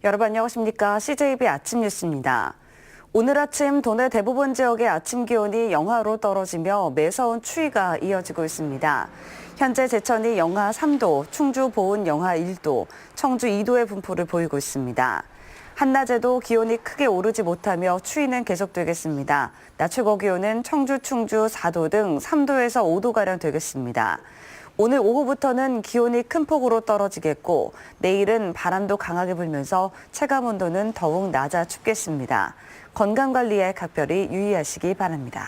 여러분 안녕하십니까? CJB 아침 뉴스입니다. 오늘 아침 도내 대부분 지역의 아침 기온이 영하로 떨어지며 매서운 추위가 이어지고 있습니다. 현재 제천이 영하 3도, 충주 보은 영하 1도, 청주 2도의 분포를 보이고 있습니다. 한낮에도 기온이 크게 오르지 못하며 추위는 계속되겠습니다. 낮 최고 기온은 청주, 충주 4도 등 3도에서 5도가량 되겠습니다. 오늘 오후부터는 기온이 큰 폭으로 떨어지겠고 내일은 바람도 강하게 불면서 체감 온도는 더욱 낮아 춥겠습니다. 건강관리에 각별히 유의하시기 바랍니다.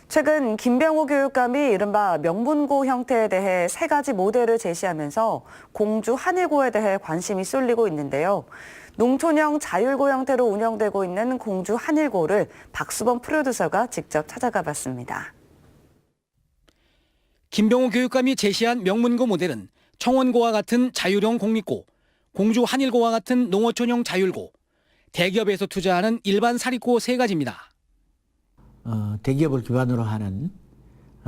최근 김병호 교육감이 이른바 명문고 형태에 대해 3가지 모델을 제시하면서 공주 한일고에 대해 관심이 쏠리고 있는데요. 농촌형 자율고 형태로 운영되고 있는 공주 한일고를 박수범 프로듀서가 직접 찾아가 봤습니다. 김병호 교육감이 제시한 명문고 모델은 청원고와 같은 자율형 공립고, 공주 한일고와 같은 농어촌형 자율고, 대기업에서 투자하는 일반 사립고 3가지입니다. 대기업을 기반으로 하는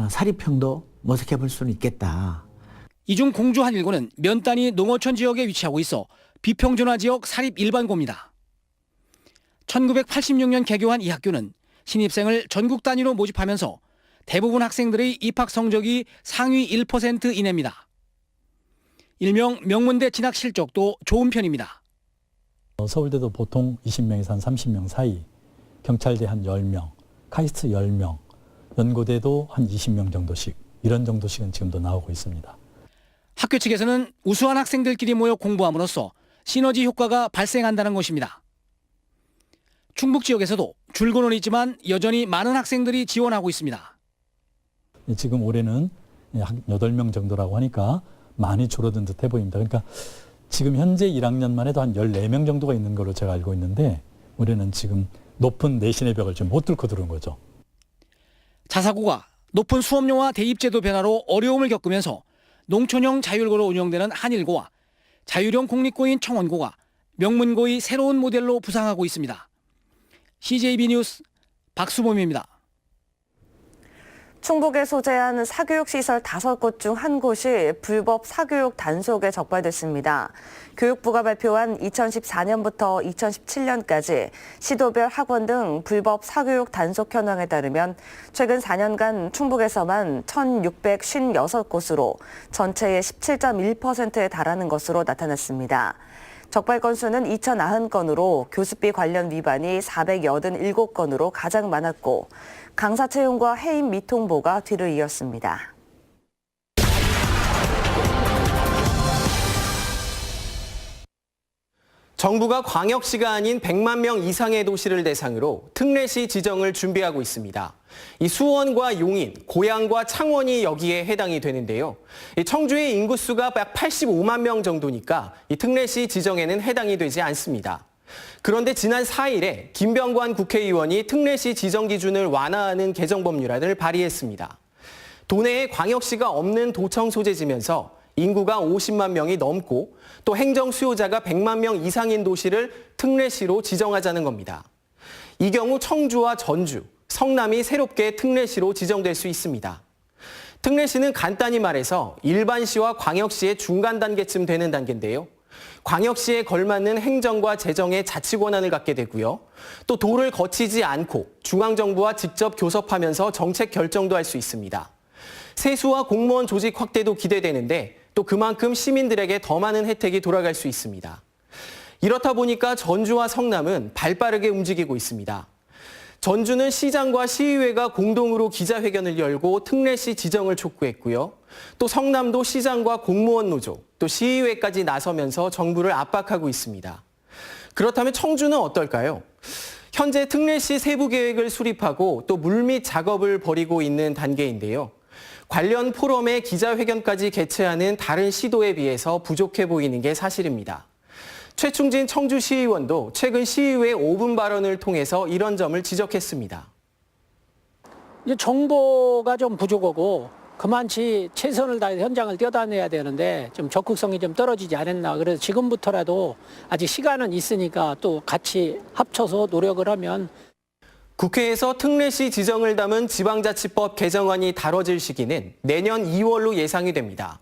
사립형도 모색해 볼 수는 있겠다. 이 중 공주 한일고는 면단위 농어촌 지역에 위치하고 있어 비평준화 지역 사립 일반고입니다. 1986년 개교한 이 학교는 신입생을 전국 단위로 모집하면서 대부분 학생들의 입학 성적이 상위 1% 이내입니다. 일명 명문대 진학 실적도 좋은 편입니다. 서울대도 보통 20명에서 한 30명 사이, 경찰대 한 10명, 카이스트 10명, 연고대도 한 20명 정도씩, 이런 정도씩은 지금도 나오고 있습니다. 학교 측에서는 우수한 학생들끼리 모여 공부함으로써 시너지 효과가 발생한다는 것입니다. 충북 지역에서도 줄고는 있지만 여전히 많은 학생들이 지원하고 있습니다. 지금 올해는 한 8명 정도라고 하니까 많이 줄어든 듯해 보입니다. 그러니까 지금 현재 1학년만 해도 한 14명 정도가 있는 걸로 제가 알고 있는데 올해는 지금 높은 내신의 벽을 좀 못 뚫고 들어온 거죠. 자사고가 높은 수업료와 대입제도 변화로 어려움을 겪으면서 농촌형 자율고로 운영되는 한일고와 자율형 공립고인 청원고가 명문고의 새로운 모델로 부상하고 있습니다. CJB 뉴스 박수범입니다. 충북에 소재한 사교육시설 5곳 중 한 곳이 불법 사교육 단속에 적발됐습니다. 교육부가 발표한 2014년부터 2017년까지 시도별 학원 등 불법 사교육 단속 현황에 따르면 최근 4년간 충북에서만 1,656곳으로 전체의 17.1%에 달하는 것으로 나타났습니다. 적발 건수는 2,090건으로 교습비 관련 위반이 487건으로 가장 많았고 강사 채용과 해임 미통보가 뒤를 이었습니다. 정부가 광역시가 아닌 100만 명 이상의 도시를 대상으로 특례시 지정을 준비하고 있습니다. 이 수원과 용인, 고양과 창원이 여기에 해당이 되는데요. 청주의 인구수가 약 85만 명 정도니까 이 특례시 지정에는 해당이 되지 않습니다. 그런데 지난 4일에 김병관 국회의원이 특례시 지정 기준을 완화하는 개정법률안을 발의했습니다. 도내에 광역시가 없는 도청 소재지면서 인구가 50만 명이 넘고 또 행정 수요자가 100만 명 이상인 도시를 특례시로 지정하자는 겁니다. 이 경우 청주와 전주, 성남이 새롭게 특례시로 지정될 수 있습니다. 특례시는 간단히 말해서 일반시와 광역시의 중간 단계쯤 되는 단계인데요. 광역시에 걸맞는 행정과 재정의 자치 권한을 갖게 되고요. 또 도를 거치지 않고 중앙정부와 직접 교섭하면서 정책 결정도 할 수 있습니다. 세수와 공무원 조직 확대도 기대되는데 또 그만큼 시민들에게 더 많은 혜택이 돌아갈 수 있습니다. 이렇다 보니까 전주와 성남은 발빠르게 움직이고 있습니다. 전주는 시장과 시의회가 공동으로 기자회견을 열고 특례시 지정을 촉구했고요. 또 성남도 시장과 공무원 노조, 또 시의회까지 나서면서 정부를 압박하고 있습니다. 그렇다면 청주는 어떨까요? 현재 특례시 세부 계획을 수립하고 또 물밑 작업을 벌이고 있는 단계인데요. 관련 포럼에 기자회견까지 개최하는 다른 시도에 비해서 부족해 보이는 게 사실입니다. 최충진 청주시의원도 최근 시의회 5분 발언을 통해서 이런 점을 지적했습니다. 이제 정보가 좀 부족하고 그만치 최선을 다해서 현장을 뛰어다녀야 되는데 좀 적극성이 좀 떨어지지 않았나. 그래서 지금부터라도 아직 시간은 있으니까 또 같이 합쳐서 노력을 하면. 국회에서 특례시 지정을 담은 지방자치법 개정안이 다뤄질 시기는 내년 2월로 예상이 됩니다.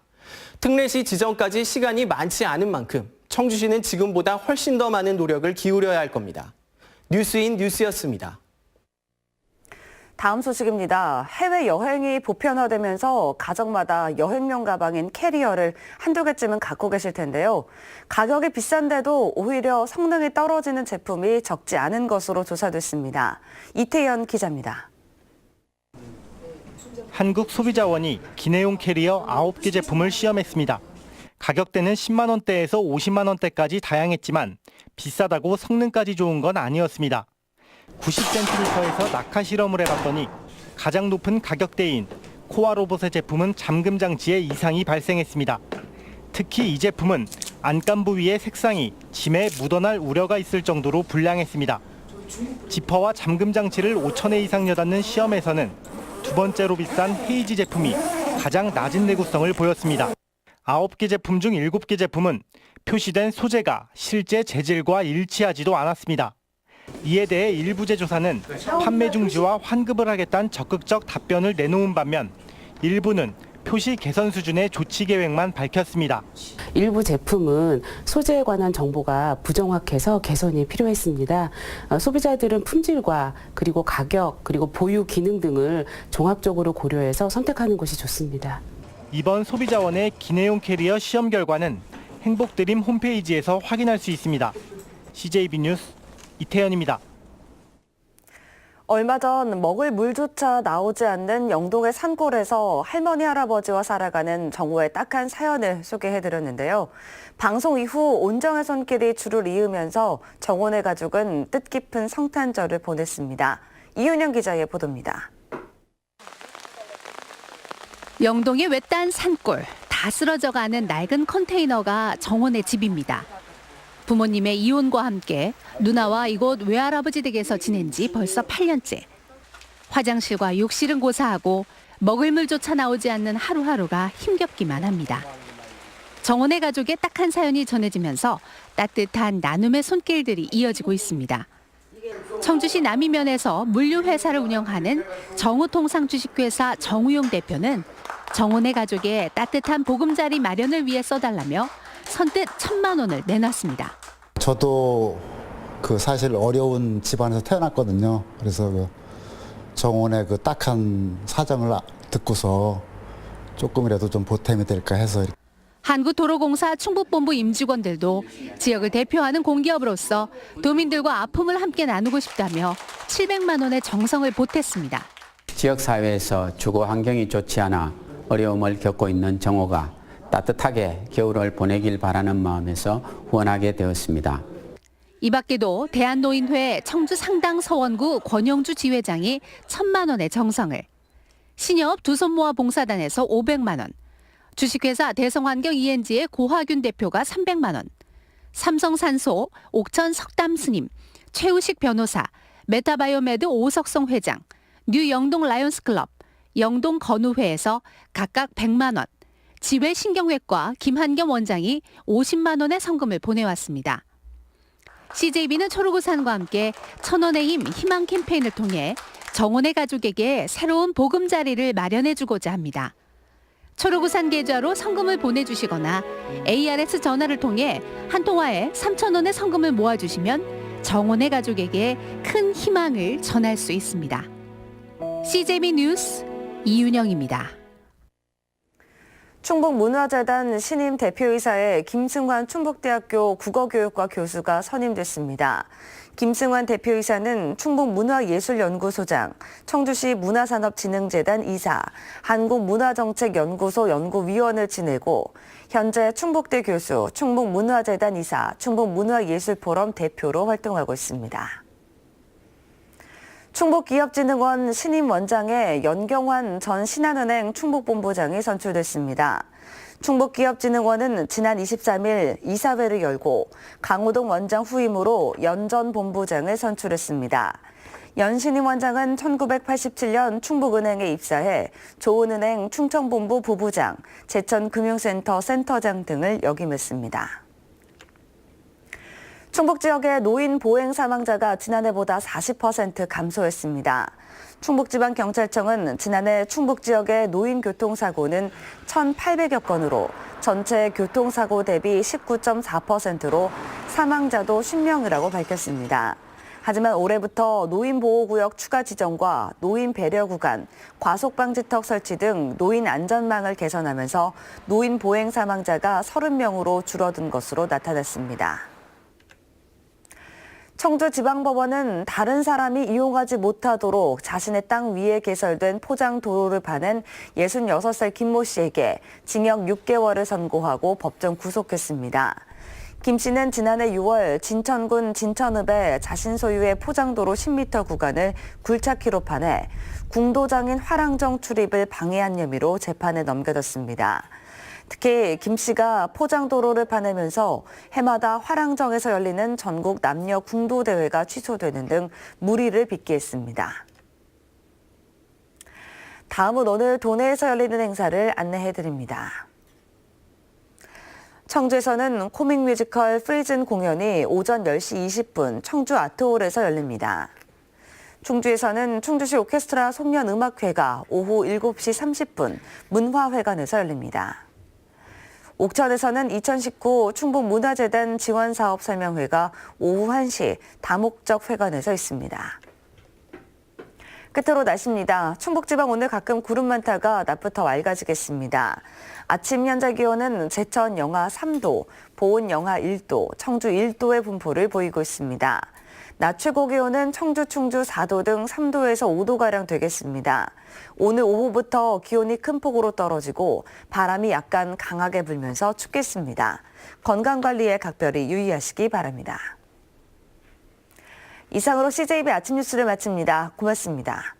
특례시 지정까지 시간이 많지 않은 만큼 청주시는 지금보다 훨씬 더 많은 노력을 기울여야 할 겁니다. 뉴스인 뉴스였습니다. 다음 소식입니다. 해외여행이 보편화되면서 가정마다 여행용 가방인 캐리어를 한두 개쯤은 갖고 계실 텐데요. 가격이 비싼데도 오히려 성능이 떨어지는 제품이 적지 않은 것으로 조사됐습니다. 이태현 기자입니다. 한국소비자원이 기내용 캐리어 9개 제품을 시험했습니다. 가격대는 10만 원대에서 50만 원대까지 다양했지만 비싸다고 성능까지 좋은 건 아니었습니다. 90cm에서 낙하 실험을 해봤더니 가장 높은 가격대인 코아 로봇의 제품은 잠금 장치에 이상이 발생했습니다. 특히 이 제품은 안감 부위의 색상이 짐에 묻어날 우려가 있을 정도로 불량했습니다. 지퍼와 잠금 장치를 5,000회 이상 여닫는 시험에서는 두 번째로 비싼 헤이지 제품이 가장 낮은 내구성을 보였습니다. 9개 제품 중 7개 제품은 표시된 소재가 실제 재질과 일치하지도 않았습니다. 이에 대해 일부 제조사는 판매 중지와 환급을 하겠다는 적극적 답변을 내놓은 반면 일부는 표시 개선 수준의 조치 계획만 밝혔습니다. 일부 제품은 소재에 관한 정보가 부정확해서 개선이 필요했습니다. 소비자들은 품질과 그리고 가격 그리고 보유 기능 등을 종합적으로 고려해서 선택하는 것이 좋습니다. 이번 소비자원의 기내용 캐리어 시험 결과는 행복드림 홈페이지에서 확인할 수 있습니다. CJB 뉴스 이태현입니다. 얼마 전 먹을 물조차 나오지 않는 영동의 산골에서 할머니 할아버지와 살아가는 정호의 딱한 사연을 소개해드렸는데요. 방송 이후 온정의 손길이 줄을 이으면서 정원의 가족은 뜻깊은 성탄절을 보냈습니다. 이윤영 기자의 보도입니다. 영동의 외딴 산골, 다 쓰러져가는 낡은 컨테이너가 정원의 집입니다. 부모님의 이혼과 함께 누나와 이곳 외할아버지 댁에서 지낸 지 벌써 8년째. 화장실과 욕실은 고사하고 먹을 물조차 나오지 않는 하루하루가 힘겹기만 합니다. 정원의 가족의 딱한 사연이 전해지면서 따뜻한 나눔의 손길들이 이어지고 있습니다. 청주시 남이면에서 물류회사를 운영하는 정우통상주식회사 정우용 대표는 정원의 가족의 따뜻한 보금자리 마련을 위해 써달라며 선뜻 1,000만 원을 내놨습니다. 저도 사실 어려운 집안에서 태어났거든요. 그래서 정원의 딱한 사정을 듣고서 조금이라도 좀 보탬이 될까 해서. 한국도로공사 충북본부 임직원들도 지역을 대표하는 공기업으로서 도민들과 아픔을 함께 나누고 싶다며 700만 원의 정성을 보탰습니다. 지역사회에서 주거 환경이 좋지 않아 어려움을 겪고 있는 정호가 따뜻하게 겨울을 보내길 바라는 마음에서 후원하게 되었습니다. 이 밖에도 대한노인회 청주상당서원구 권영주 지회장이 1,000만 원의 정성을, 신여업 두손 모아 봉사단에서 500만 원, 주식회사 대성환경 ENG의 고화균 대표가 300만 원, 삼성산소 옥천 석담스님, 최우식 변호사, 메타바이오메드 오석성 회장, 뉴 영동 라이온스클럽, 영동 건우회에서 각각 100만 원, 지회 신경외과 김한겸 원장이 50만 원의 성금을 보내왔습니다. CJB는 초록우산과 함께 1,000원의 힘 희망 캠페인을 통해 정원의 가족에게 새로운 보금자리를 마련해주고자 합니다. 초록우산 계좌로 성금을 보내주시거나 ARS 전화를 통해 한 통화에 3,000원의 성금을 모아주시면 정원의 가족에게 큰 희망을 전할 수 있습니다. CJB 뉴스 이윤영입니다. 충북문화재단 신임 대표이사에 김승환 충북대학교 국어교육과 교수가 선임됐습니다. 김승환 대표이사는 충북문화예술연구소장, 청주시 문화산업진흥재단 이사, 한국문화정책연구소 연구위원을 지내고 현재 충북대 교수, 충북문화재단 이사, 충북문화예술포럼 대표로 활동하고 있습니다. 충북기업진흥원 신임 원장에 연경환 전 신한은행 충북본부장이 선출됐습니다. 충북기업진흥원은 지난 23일 이사회를 열고 강호동 원장 후임으로 연 전 본부장을 선출했습니다. 연 신임 원장은 1987년 충북은행에 입사해 조은은행 충청본부 부부장, 제천금융센터 센터장 등을 역임했습니다. 충북 지역의 노인 보행 사망자가 지난해보다 40% 감소했습니다. 충북지방경찰청은 지난해 충북 지역의 노인 교통사고는 1,800여 건으로 전체 교통사고 대비 19.4%로 사망자도 50명이라고 밝혔습니다. 하지만 올해부터 노인보호구역 추가 지정과 노인 배려 구간, 과속방지턱 설치 등 노인 안전망을 개선하면서 노인 보행 사망자가 30명으로 줄어든 것으로 나타났습니다. 청주지방법원은 다른 사람이 이용하지 못하도록 자신의 땅 위에 개설된 포장 도로를 파는 66살 김모 씨에게 징역 6개월을 선고하고 법정 구속했습니다. 김 씨는 지난해 6월 진천군 진천읍에 자신 소유의 포장도로 10m 구간을 굴착기로 파내 궁도장인 화랑정 출입을 방해한 혐의로 재판에 넘겨졌습니다. 특히 김 씨가 포장도로를 파내면서 해마다 화랑정에서 열리는 전국 남녀 궁도 대회가 취소되는 등 물의를 빚게 했습니다. 다음은 오늘 도내에서 열리는 행사를 안내해드립니다. 청주에서는 코믹 뮤지컬 프리즌 공연이 오전 10시 20분 청주 아트홀에서 열립니다. 충주에서는 충주시 오케스트라 송년음악회가 오후 7시 30분 문화회관에서 열립니다. 옥천에서는 2019 충북문화재단 지원사업 설명회가 오후 1시 다목적 회관에서 있습니다. 끝으로 날씨입니다. 충북지방 오늘 가끔 구름 많다가 낮부터 맑아지겠습니다. 아침 현재 기온은 제천 영하 3도, 보은 영하 1도, 청주 1도의 분포를 보이고 있습니다. 낮 최고 기온은 청주, 충주 4도 등 3도에서 5도가량 되겠습니다. 오늘 오후부터 기온이 큰 폭으로 떨어지고 바람이 약간 강하게 불면서 춥겠습니다. 건강관리에 각별히 유의하시기 바랍니다. 이상으로 CJB 아침 뉴스를 마칩니다. 고맙습니다.